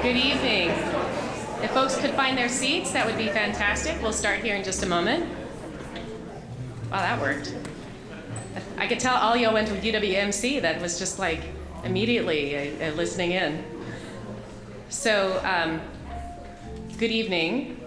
Good evening. If folks could find their seats, that would be fantastic. We'll start here in just a moment. Wow, that worked. I could tell all y'all went to UWMC. That was just like immediately listening in. So, good evening,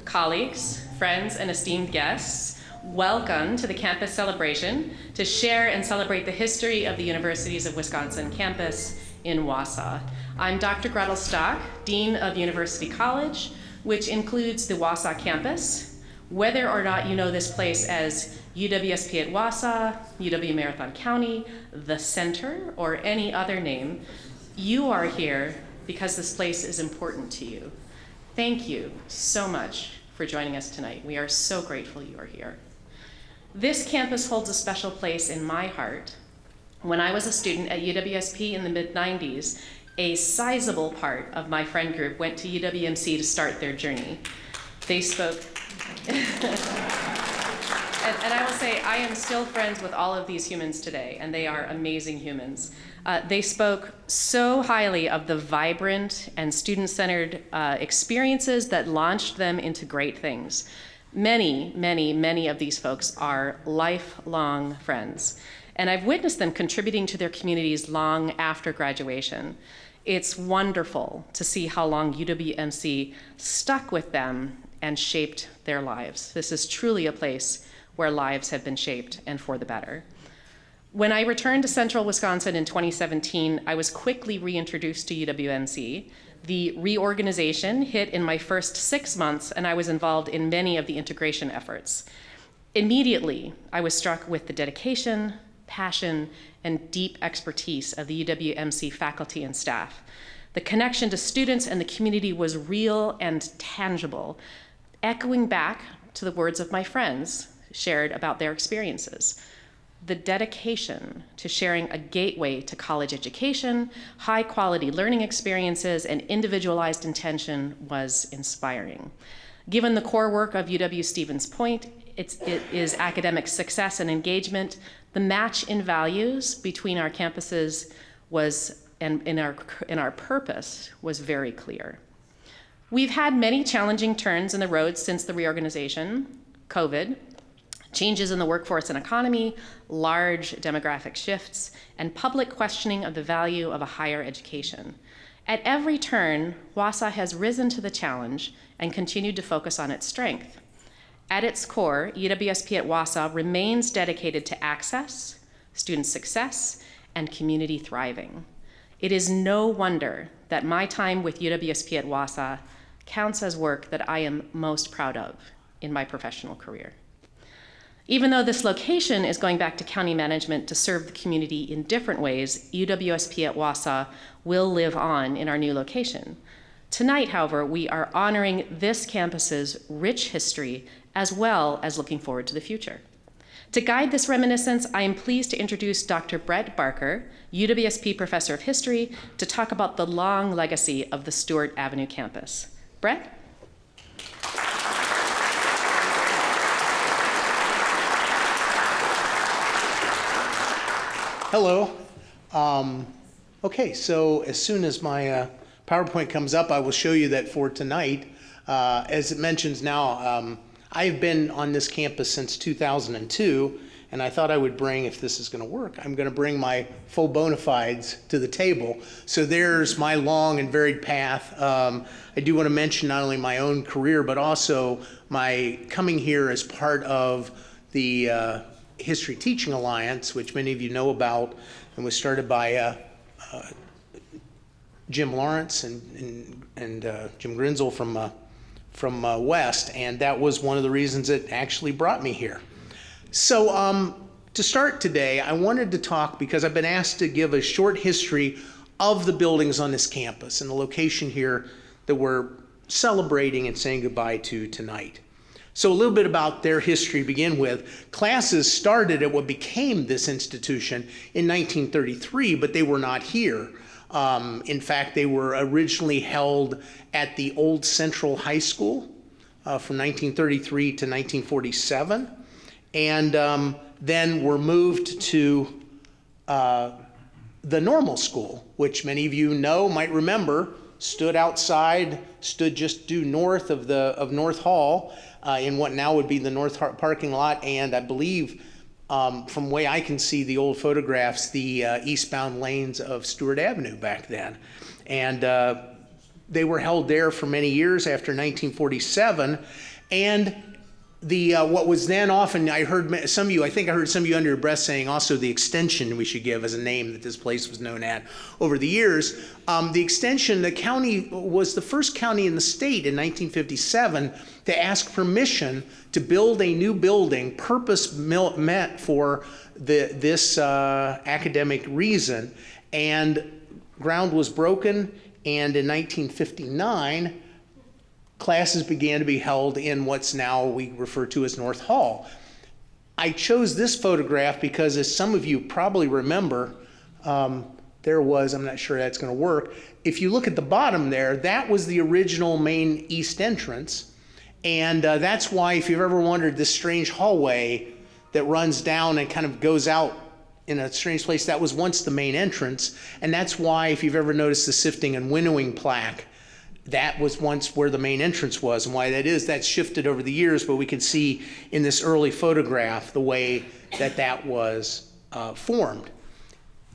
colleagues, friends, and esteemed guests. Welcome to the campus celebration to share and celebrate the history of the Universities of Wisconsin campus in Wausau. I'm Dr. Gretel Stock, Dean of University College, which includes the Wausau campus. Whether or not you know this place as UWSP at Wausau, UW Marathon County, the Center, or any other name, you are here because this place is important to you. Thank you so much for joining us tonight. We are so grateful you are here. This campus holds a special place in my heart. When I was a student at UWSP in the mid-90s, a sizable part of my friend group went to UWMC to start their journey. They spoke, and I will say I am still friends with all of these humans today, and they are amazing humans. They spoke so highly of the vibrant and student-centered experiences that launched them into great things. Many of these folks are lifelong friends, and I've witnessed them contributing to their communities long after graduation. It's wonderful to see how long UWMC stuck with them and shaped their lives. This is truly a place where lives have been shaped, and for the better. When I returned to Central Wisconsin in 2017, I was quickly reintroduced to UWMC. The reorganization hit in my first 6 months, and I was involved in many of the integration efforts. Immediately, I was struck with the dedication, passion, and deep expertise of the UWMC faculty and staff. The connection to students and the community was real and tangible, echoing back to the words of my friends shared about their experiences. The dedication to sharing a gateway to college education, high-quality learning experiences, and individualized intention was inspiring. Given the core work of UW-Stevens Point, it is academic success and engagement. The match in values between our campuses and in our purpose was very clear. We've had many challenging turns in the road since the reorganization: COVID, changes in the workforce and economy, large demographic shifts, and public questioning of the value of a higher education. At every turn, Wausau has risen to the challenge and continued to focus on its strength. At its core, UWSP at Wausau remains dedicated to access, student success, and community thriving. It is no wonder that my time with UWSP at Wausau counts as work that I am most proud of in my professional career. Even though this location is going back to county management to serve the community in different ways, UWSP at Wausau will live on in our new location. Tonight, however, we are honoring this campus's rich history as well as looking forward to the future. To guide this reminiscence, I am pleased to introduce Dr. Brett Barker, UWSP Professor of History, to talk about the long legacy of the Stewart Avenue campus. Brett? Hello. Okay, so as soon as my PowerPoint comes up, I will show you that for tonight. As it mentions now, I've been on this campus since 2002, and I thought I would bring, if this is going to work, I'm going to bring my full bona fides to the table. So there's my long and varied path. I do want to mention not only my own career, but also my coming here as part of the History Teaching Alliance, which many of you know about, and was started by Jim Lawrence and Jim Grinzel from West, and that was one of the reasons that actually brought me here. So to start today, I wanted to talk, because I've been asked to give a short history of the buildings on this campus and the location here that we're celebrating and saying goodbye to tonight. So a little bit about their history to begin with. Classes started at what became this institution in 1933, but they were not here. In fact, they were originally held at the old Central High School from 1933 to 1947, and then were moved to the normal school, which many of you know, might remember, stood outside, stood just due north of North Hall in what now would be the North Hall parking lot, and I believe, from the way I can see the old photographs, the eastbound lanes of Stewart Avenue back then. And they were held there for many years after 1947, and the what was then often, I heard some of you, I think I heard some of you under your breath saying also the extension we should give as a name that this place was known at over the years. The extension, the county was the first county in the state in 1957 to ask permission to build a new building purpose meant for this academic reason, and ground was broken, and in 1959 classes began to be held in what's now we refer to as North Hall. I chose this photograph because, as some of you probably remember, there was, I'm not sure that's going to work, if you look at the bottom there, that was the original main east entrance, and that's why, if you've ever wondered, this strange hallway that runs down and kind of goes out in a strange place, that was once the main entrance, and that's why, if you've ever noticed the sifting and winnowing plaque, that was once where the main entrance was, and why that is, that's shifted over the years, but we can see in this early photograph the way that that was formed.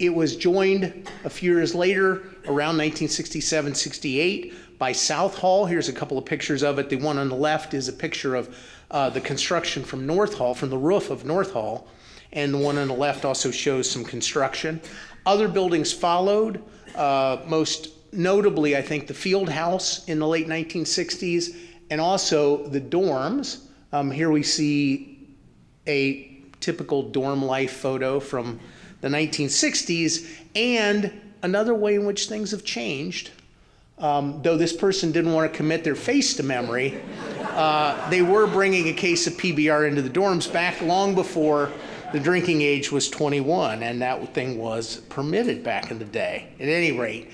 It was joined a few years later, around 1967-68, by South Hall. Here's a couple of pictures of it. The one on the left is a picture of the construction from North Hall, from the roof of North Hall, and the one on the left also shows some construction. Other buildings followed, most notably, I think, the field house in the late 1960s, and also the dorms. Here we see a typical dorm life photo from the 1960s, and another way in which things have changed. Though this person didn't want to commit their face to memory, they were bringing a case of PBR into the dorms back long before the drinking age was 21, and that thing was permitted back in the day. At any rate,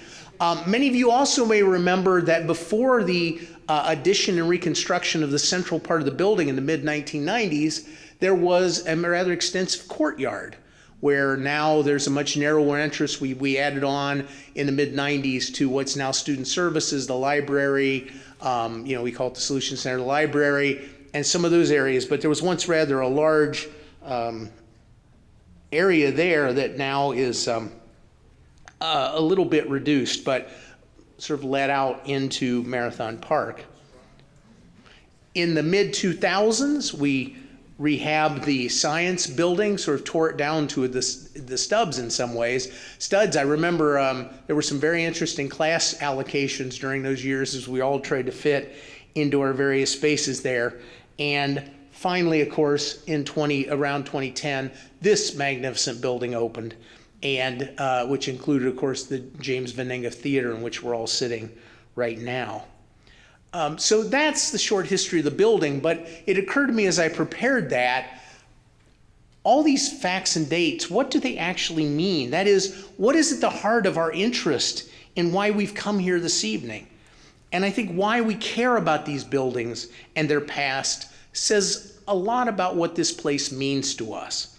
many of you also may remember that before the addition and reconstruction of the central part of the building in the mid-1990s, there was a rather extensive courtyard where now there's a much narrower entrance. We added on in the mid-90s to what's now student services, the library, we call it the Solution Center, the library, and some of those areas. But there was once rather a large area there that now is a little bit reduced, but sort of let out into Marathon Park. In the mid-2000s, we rehabbed the science building, sort of tore it down to the stubs in some ways. Studs, I remember there were some very interesting class allocations during those years as we all tried to fit into our various spaces there. And finally, of course, around 2010, this magnificent building opened, and which included, of course, the James Veninga Theater, in which we're all sitting right now. So that's the short history of the building, but it occurred to me as I prepared that, all these facts and dates, what do they actually mean? That is, what is at the heart of our interest in why we've come here this evening? And I think why we care about these buildings and their past says a lot about what this place means to us.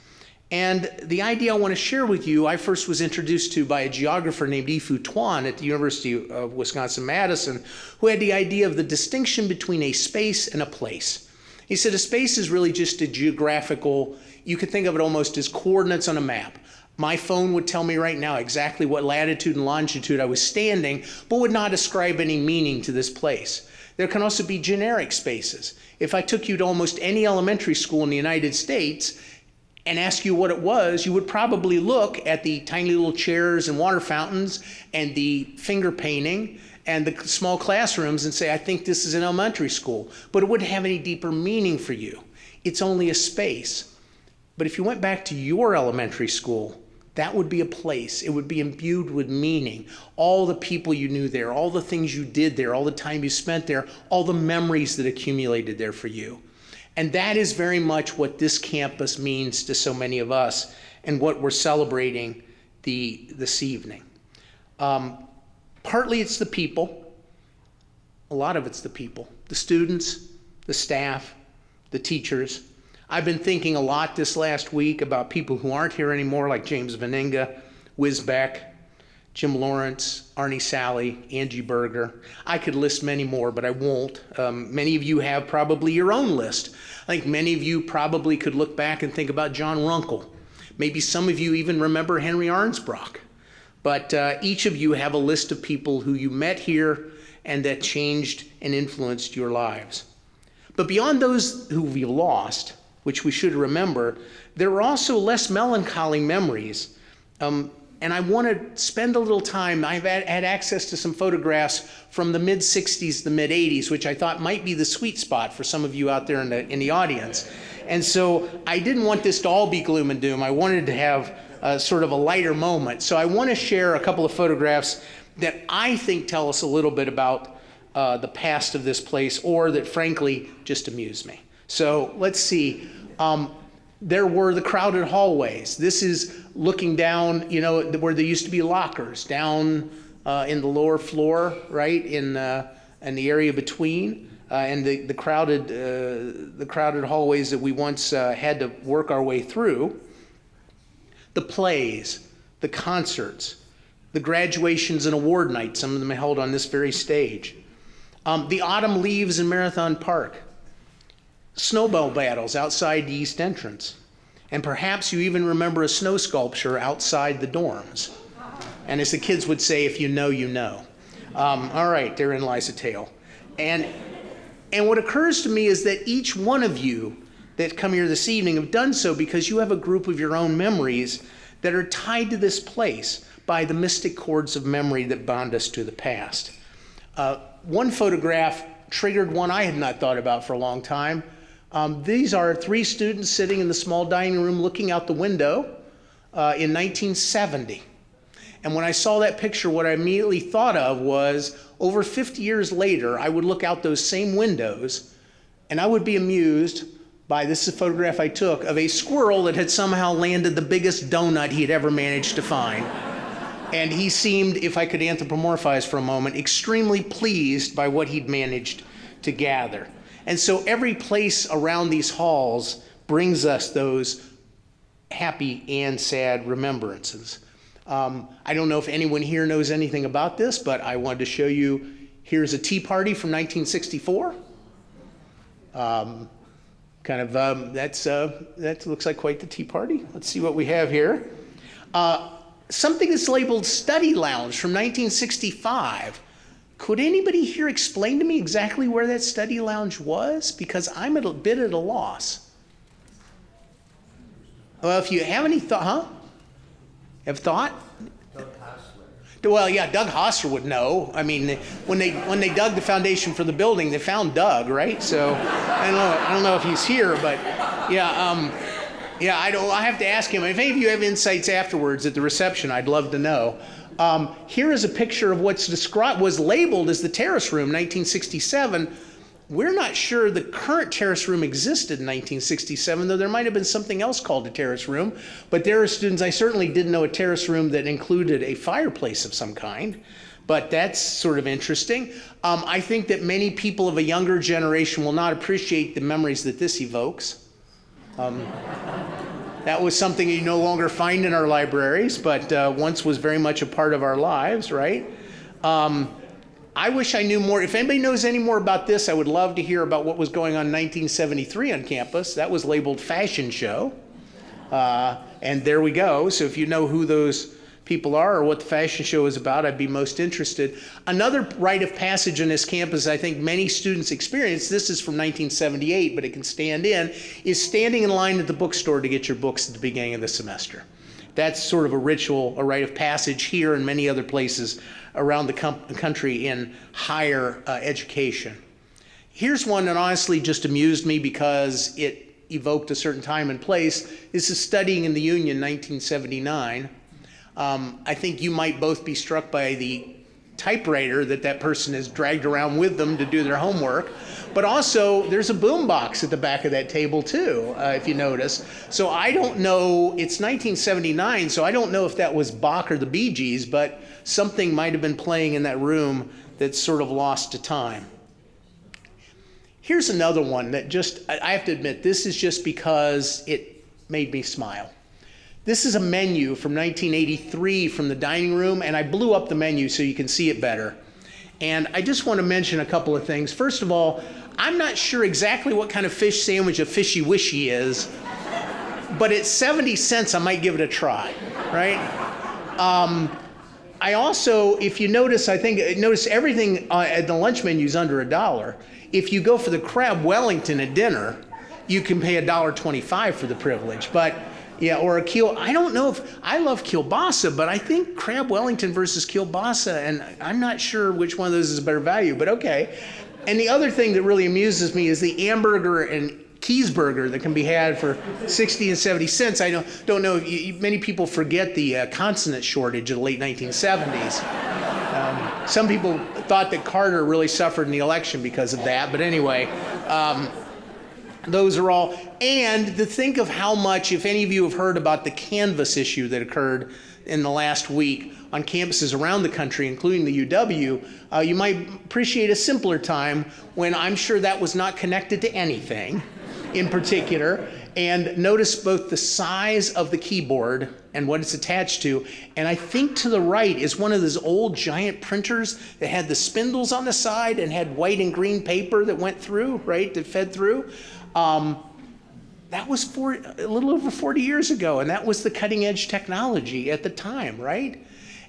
And the idea I want to share with you, I first was introduced to by a geographer named Yi-Fu Tuan at the University of Wisconsin-Madison, who had the idea of the distinction between a space and a place. He said a space is really just a geographical, you could think of it almost as coordinates on a map. My phone would tell me right now exactly what latitude and longitude I was standing, but would not ascribe any meaning to this place. There can also be generic spaces. If I took you to almost any elementary school in the United States and ask you what it was, you would probably look at the tiny little chairs and water fountains and the finger painting and the small classrooms and say, I think this is an elementary school, but it wouldn't have any deeper meaning for you. It's only a space. But if you went back to your elementary school, that would be a place. It would be imbued with meaning. All the people you knew there, all the things you did there, all the time you spent there, all the memories that accumulated there for you. And that is very much what this campus means to so many of us and what we're celebrating this evening. Partly it's the people. A lot of it's the people. The students, the staff, the teachers. I've been thinking a lot this last week about people who aren't here anymore, like James Veninga, Whiz Beck, Jim Lawrence, Arnie Sally, Angie Berger. I could list many more, but I won't. Many of you have probably your own list. I think many of you probably could look back and think about John Runkle. Maybe some of you even remember Henry Arnsbrock. But each of you have a list of people who you met here and that changed and influenced your lives. But beyond those who we've lost, which we should remember, there are also less melancholy memories. And I want to spend a little time. I've had access to some photographs from the mid-'60s, the mid-'80s, which I thought might be the sweet spot for some of you out there in the audience. And so I didn't want this to all be gloom and doom. I wanted to have sort of a lighter moment. So I want to share a couple of photographs that I think tell us a little bit about the past of this place, or that frankly just amuse me. So let's see. There were the crowded hallways. This is looking down, where there used to be lockers down in the lower floor, right in the area between, and the crowded hallways that we once had to work our way through. The plays, the concerts, the graduations and award nights, some of them held on this very stage. The autumn leaves in Marathon Park. Snowball battles outside the east entrance. And perhaps you even remember a snow sculpture outside the dorms. And as the kids would say, if you know, you know. All right, therein lies a tale. And what occurs to me is that each one of you that come here this evening have done so because you have a group of your own memories that are tied to this place by the mystic cords of memory that bond us to the past. One photograph triggered one I had not thought about for a long time. These are 3 students sitting in the small dining room looking out the window in 1970. And when I saw that picture, what I immediately thought of was, over 50 years later, I would look out those same windows and I would be amused by, this is a photograph I took, of a squirrel that had somehow landed the biggest donut he'd ever managed to find. And he seemed, if I could anthropomorphize for a moment, extremely pleased by what he'd managed to gather. And so every place around these halls brings us those happy and sad remembrances. I don't know if anyone here knows anything about this, but I wanted to show you, here's a tea party from 1964. That looks like quite the tea party. Let's see what we have here. Something that's labeled Study Lounge from 1965. Could anybody here explain to me exactly where that study lounge was? Because I'm a bit at a loss. Well, if you have any thought, huh? Have thought? Doug Hassler. Well, yeah, Doug Hassler would know. I mean, when they dug the foundation for the building, they found Doug, right? So I don't know if he's here, but yeah, I have to ask him. If any of you have insights afterwards at the reception, I'd love to know. Here is a picture of what's was labeled as the terrace room, 1967. We're not sure the current terrace room existed in 1967, though there might have been something else called a terrace room. But there are students, I certainly didn't know a terrace room that included a fireplace of some kind. But that's sort of interesting. I think that many people of a younger generation will not appreciate the memories that this evokes. That was something you no longer find in our libraries, but once was very much a part of our lives, right? I wish I knew more. If anybody knows any more about this, I would love to hear about what was going on in 1973 on campus. That was labeled Fashion Show. And there we go. So if you know who those people are or what the fashion show is about, I'd be most interested. Another rite of passage on this campus I think many students experience, this is from 1978, but it can stand in, is standing in line at the bookstore to get your books at the beginning of the semester. That's sort of a ritual, a rite of passage here and many other places around the country in higher education. Here's one that honestly just amused me because it evoked a certain time and place. This is Studying in the Union, 1979. I think you might both be struck by the typewriter that person has dragged around with them to do their homework. But also, there's a boombox at the back of that table too, if you notice. So I don't know, it's 1979, so I don't know if that was Bach or the Bee Gees, but something might have been playing in that room that's sort of lost to time. Here's another one that just, I have to admit, this is just because it made me smile. This is a menu from 1983 from the dining room, and I blew up the menu so you can see it better. And I just want to mention a couple of things. First of all, I'm not sure exactly what kind of fish sandwich a fishy wishy is, but at 70 cents, I might give it a try, right? I also, if you notice, notice everything at the lunch menu is under $1. If you go for the crab Wellington at dinner, you can pay $1.25 for the privilege. But yeah, or a I don't know if, I love kielbasa, but I think crab Wellington versus kielbasa, and I'm not sure which one of those is a better value, but okay. And the other thing that really amuses me is the hamburger and cheeseburger that can be had for 60 and 70 cents. I don't know, many people forget the consonant shortage of the late 1970s. Some people thought that Carter really suffered in the election because of that, but anyway, those are all. And to think of how much, if any of you have heard about the Canvas issue that occurred in the last week on campuses around the country, including the UW, you might appreciate a simpler time when I'm sure that was not connected to anything in particular. And notice both the size of the keyboard and what it's attached to. And I think to the right is one of those old giant printers that had the spindles on the side and had white and green paper that went through, right, that fed through. That was a little over 40 years ago, and that was the cutting edge technology at the time, right?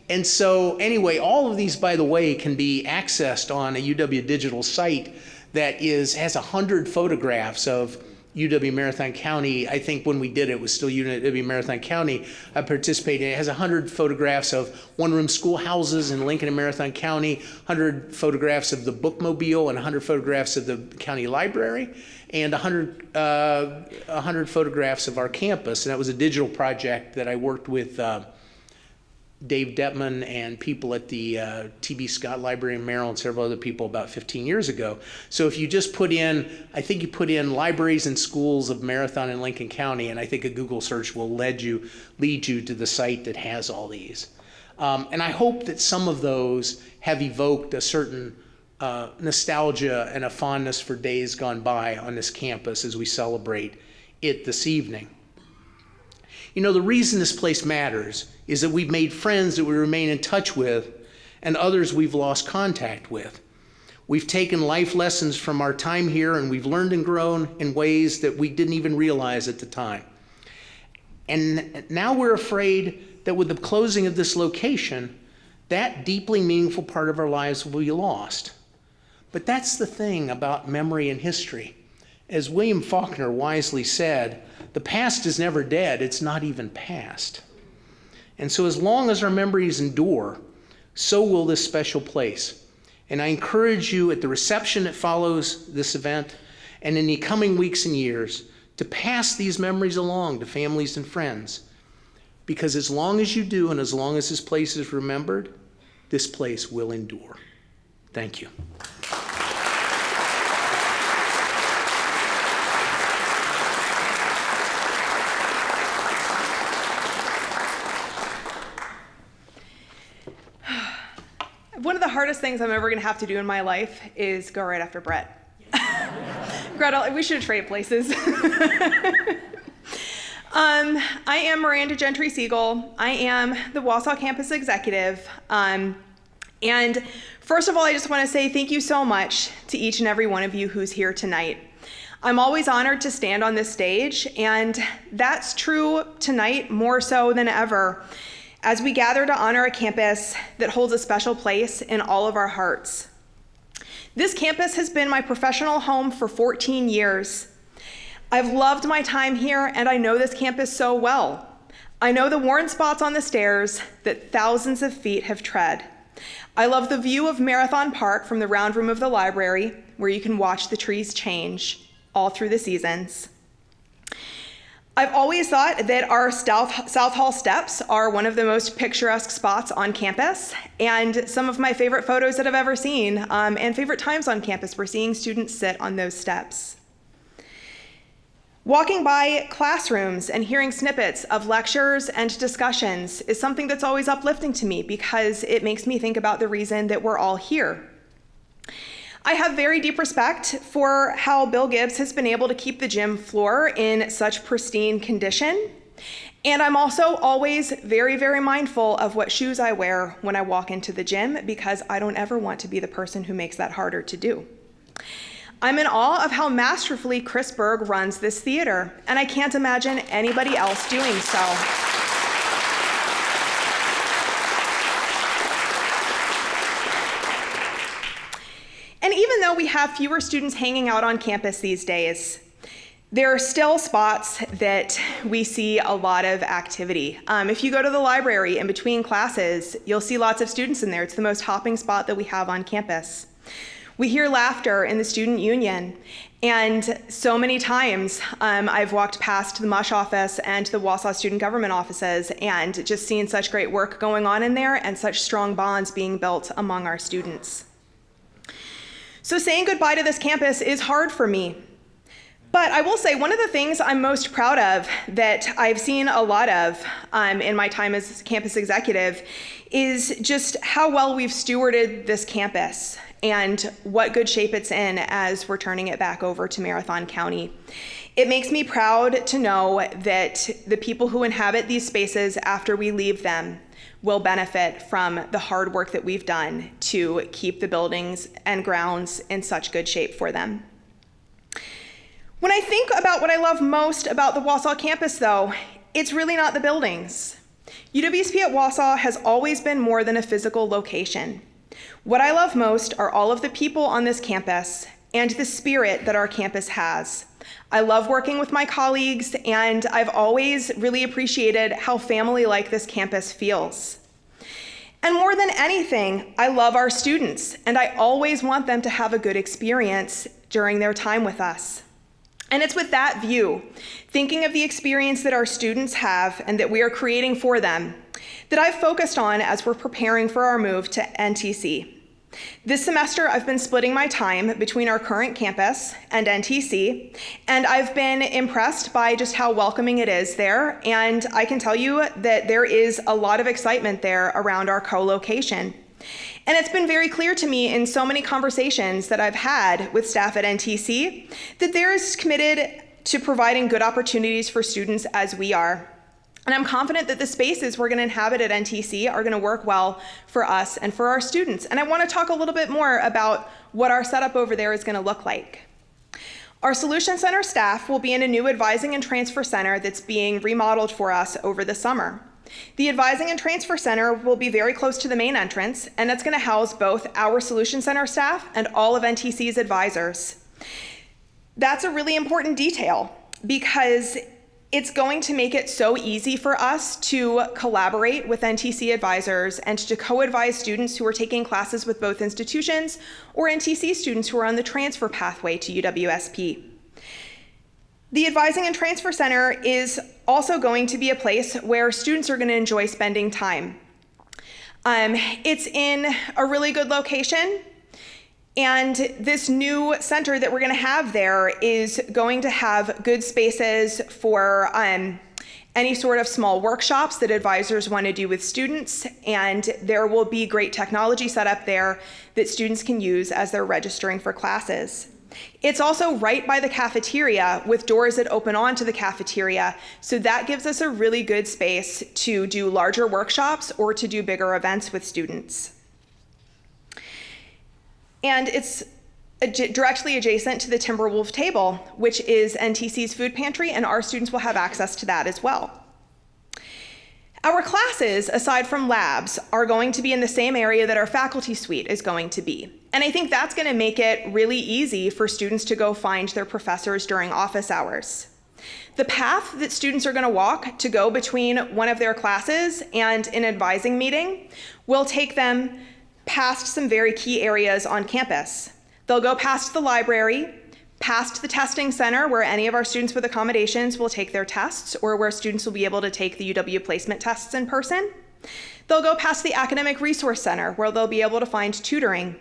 And so anyway, all of these, by the way, can be accessed on a UW digital site that has 100 photographs of UW Marathon County. I think when we did it was still UW Marathon County participating. It has 100 photographs of one-room schoolhouses in Lincoln and Marathon County, 100 photographs of the bookmobile, and 100 photographs of the county library, and 100 photographs of our campus. And that was a digital project that I worked with Dave Detman and people at the T.B. Scott Library in Maryland, several other people about 15 years ago. So if you just put in, I think you put in libraries and schools of Marathon and Lincoln County, and I think a Google search will lead you to the site that has all these. And I hope that some of those have evoked a certain nostalgia and a fondness for days gone by on this campus as we celebrate it this evening. You know, the reason this place matters is that we've made friends that we remain in touch with and others we've lost contact with. We've taken life lessons from our time here, and we've learned and grown in ways that we didn't even realize at the time. And now we're afraid that with the closing of this location, that deeply meaningful part of our lives will be lost. But that's the thing about memory and history. As William Faulkner wisely said, the past is never dead, it's not even past. And so as long as our memories endure, so will this special place. And I encourage you at the reception that follows this event and in the coming weeks and years to pass these memories along to families and friends. Because as long as you do and as long as this place is remembered, this place will endure. Thank you. One of the hardest things I'm ever going to have to do in my life is go right after Brett. Gretel, we should have traded places. I am Miranda Gentry Siegel. I am the Wausau campus executive. And first of all, I just want to say thank you so much to each and every one of you who's here tonight. I'm always honored to stand on this stage, and that's true tonight more so than ever, as we gather to honor a campus that holds a special place in all of our hearts. This campus has been my professional home for 14 years. I've loved my time here, and I know this campus so well. I know the worn spots on the stairs that thousands of feet have tread. I love the view of Marathon Park from the round room of the library, where you can watch the trees change all through the seasons. I've always thought that our South Hall steps are one of the most picturesque spots on campus, and some of my favorite photos that I've ever seen and favorite times on campus were seeing students sit on those steps. Walking by classrooms and hearing snippets of lectures and discussions is something that's always uplifting to me because it makes me think about the reason that we're all here. I have very deep respect for how Bill Gibbs has been able to keep the gym floor in such pristine condition. And I'm also always very, very mindful of what shoes I wear when I walk into the gym, because I don't ever want to be the person who makes that harder to do. I'm in awe of how masterfully Chris Berg runs this theater, and I can't imagine anybody else doing so. And even though we have fewer students hanging out on campus these days, there are still spots that we see a lot of activity. If you go to the library in between classes, you'll see lots of students in there. It's the most hopping spot that we have on campus. We hear laughter in the student union. And so many times I've walked past the MUSH office and the Wausau student government offices and just seen such great work going on in there and such strong bonds being built among our students. So saying goodbye to this campus is hard for me. But I will say one of the things I'm most proud of that I've seen a lot of in my time as campus executive is just how well we've stewarded this campus and what good shape it's in as we're turning it back over to Marathon County. It makes me proud to know that the people who inhabit these spaces after we leave them will benefit from the hard work that we've done to keep the buildings and grounds in such good shape for them. When I think about what I love most about the Wausau campus, though, it's really not the buildings. UWSP at Wausau has always been more than a physical location. What I love most are all of the people on this campus and the spirit that our campus has. I love working with my colleagues, and I've always really appreciated how family-like this campus feels. And more than anything, I love our students, and I always want them to have a good experience during their time with us. And it's with that view, thinking of the experience that our students have and that we are creating for them, that I've focused on as we're preparing for our move to NTC. This semester, I've been splitting my time between our current campus and NTC, and I've been impressed by just how welcoming it is there, and I can tell you that there is a lot of excitement there around our co-location. And it's been very clear to me in so many conversations that I've had with staff at NTC that they're as committed to providing good opportunities for students as we are. And I'm confident that the spaces we're going to inhabit at NTC are going to work well for us and for our students. And I want to talk a little bit more about what our setup over there is going to look like. Our Solution Center staff will be in a new advising and transfer center that's being remodeled for us over the summer. The Advising and Transfer Center will be very close to the main entrance, and it's going to house both our Solution Center staff and all of NTC's advisors. That's a really important detail because it's going to make it so easy for us to collaborate with NTC advisors and to co-advise students who are taking classes with both institutions or NTC students who are on the transfer pathway to UWSP. The Advising and Transfer Center is also going to be a place where students are going to enjoy spending time. It's in a really good location, and this new center that we're going to have there is going to have good spaces for any sort of small workshops that advisors want to do with students, and there will be great technology set up there that students can use as they're registering for classes. It's also right by the cafeteria with doors that open onto the cafeteria, so that gives us a really good space to do larger workshops or to do bigger events with students. And it's directly adjacent to the Timberwolf table, which is NTC's food pantry, and our students will have access to that as well. Our classes, aside from labs, are going to be in the same area that our faculty suite is going to be. And I think that's going to make it really easy for students to go find their professors during office hours. The path that students are going to walk to go between one of their classes and an advising meeting will take them past some very key areas on campus. They'll go past the library, past the testing center where any of our students with accommodations will take their tests or where students will be able to take the UW placement tests in person. They'll go past the Academic Resource Center where they'll be able to find tutoring.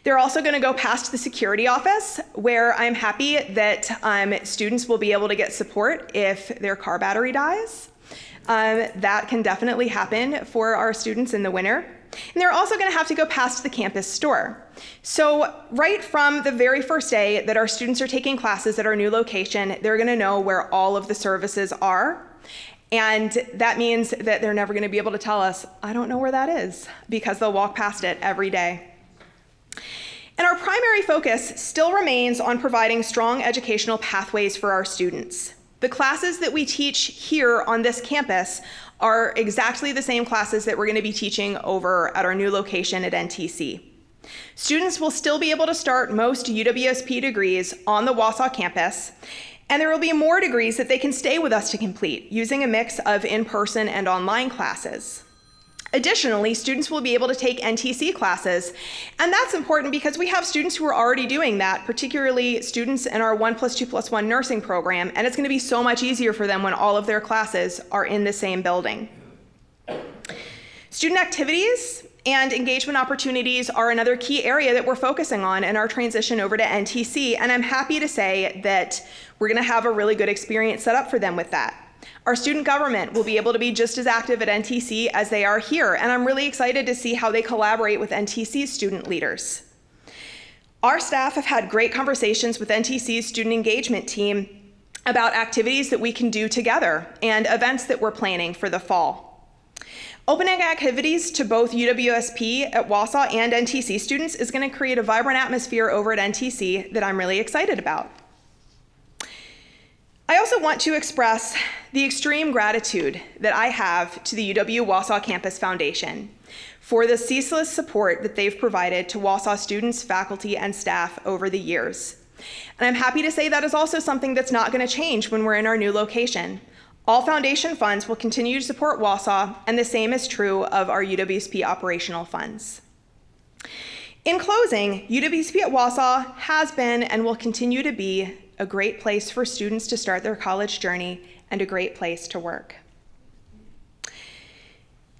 They're also going to go past the security office where I'm happy that students will be able to get support if their car battery dies. That can definitely happen for our students in the winter. And they're also going to have to go past the campus store. So right from the very first day that our students are taking classes at our new location, they're going to know where all of the services are. And that means that they're never going to be able to tell us, I don't know where that is, because they'll walk past it every day. And our primary focus still remains on providing strong educational pathways for our students. The classes that we teach here on this campus are exactly the same classes that we're going to be teaching over at our new location at NTC. Students will still be able to start most UWSP degrees on the Wausau campus, and there will be more degrees that they can stay with us to complete using a mix of in-person and online classes. Additionally, students will be able to take NTC classes, and that's important because we have students who are already doing that, particularly students in our 1+2+1 nursing program, and it's going to be so much easier for them when all of their classes are in the same building. Student activities and engagement opportunities are another key area that we're focusing on in our transition over to NTC, and I'm happy to say that we're going to have a really good experience set up for them with that. Our student government will be able to be just as active at NTC as they are here, and I'm really excited to see how they collaborate with NTC's student leaders. Our staff have had great conversations with NTC's student engagement team about activities that we can do together and events that we're planning for the fall. Opening activities to both UWSP at Wausau and NTC students is going to create a vibrant atmosphere over at NTC that I'm really excited about. I also want to express the extreme gratitude that I have to the UW-Wausau Campus Foundation for the ceaseless support that they've provided to Wausau students, faculty, and staff over the years. And I'm happy to say that is also something that's not going to change when we're in our new location. All foundation funds will continue to support Wausau, and the same is true of our UWSP operational funds. In closing, UWSP at Wausau has been and will continue to be a great place for students to start their college journey and a great place to work.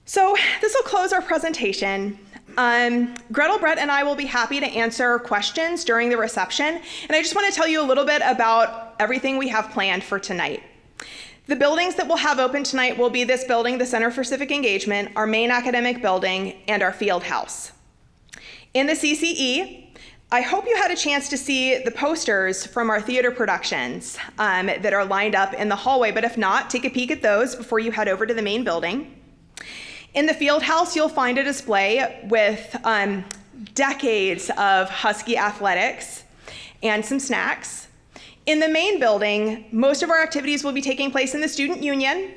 So this will close our presentation. Gretel, Brett, and I will be happy to answer questions during the reception, and I just want to tell you a little bit about everything we have planned for tonight. The buildings that we'll have open tonight will be this building, the Center for Civic Engagement, our main academic building, and our field house. In the CCE, I hope you had a chance to see the posters from our theater productions that are lined up in the hallway, but if not, take a peek at those before you head over to the main building. In the field house, you'll find a display with decades of Husky athletics and some snacks. In the main building, most of our activities will be taking place in the Student Union.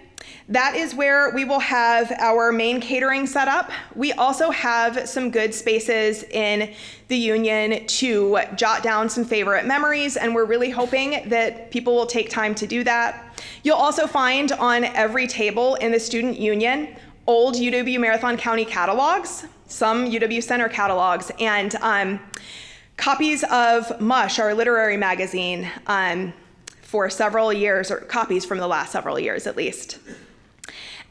That is where we will have our main catering set up. We also have some good spaces in the Union to jot down some favorite memories, and we're really hoping that people will take time to do that. You'll also find on every table in the Student Union old UW Marathon County catalogs, some UW Center catalogs, and copies of Mush, our literary magazine, for several years, or copies from the last several years at least.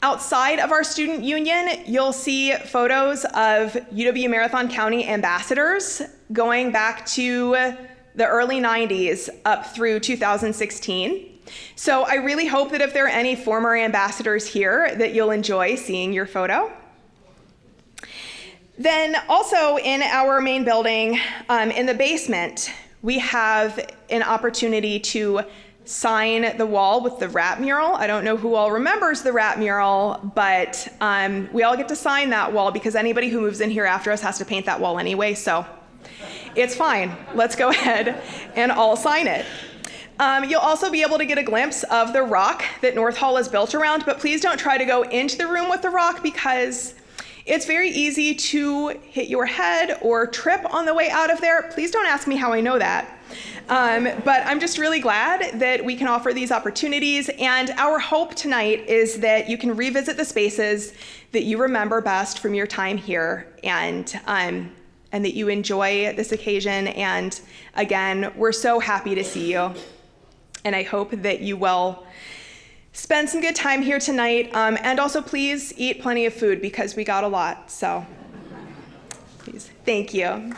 Outside of our student union, you'll see photos of UW Marathon County ambassadors going back to the early 90s up through 2016. So I really hope that if there are any former ambassadors here, that you'll enjoy seeing your photo. Then also in our main building, in the basement, we have an opportunity to sign the wall with the rap mural. I don't know who all remembers the rap mural, but we all get to sign that wall because anybody who moves in here after us has to paint that wall anyway, so it's fine. Let's go ahead and all sign it. You'll also be able to get a glimpse of the rock that North Hall is built around, but please don't try to go into the room with the rock because it's very easy to hit your head or trip on the way out of there. Please don't ask me how I know that. But I'm just really glad that we can offer these opportunities, and our hope tonight is that you can revisit the spaces that you remember best from your time here, and that you enjoy this occasion. And again, we're so happy to see you, and I hope that you will spend some good time here tonight, and also please eat plenty of food because we got a lot, so please. Thank you.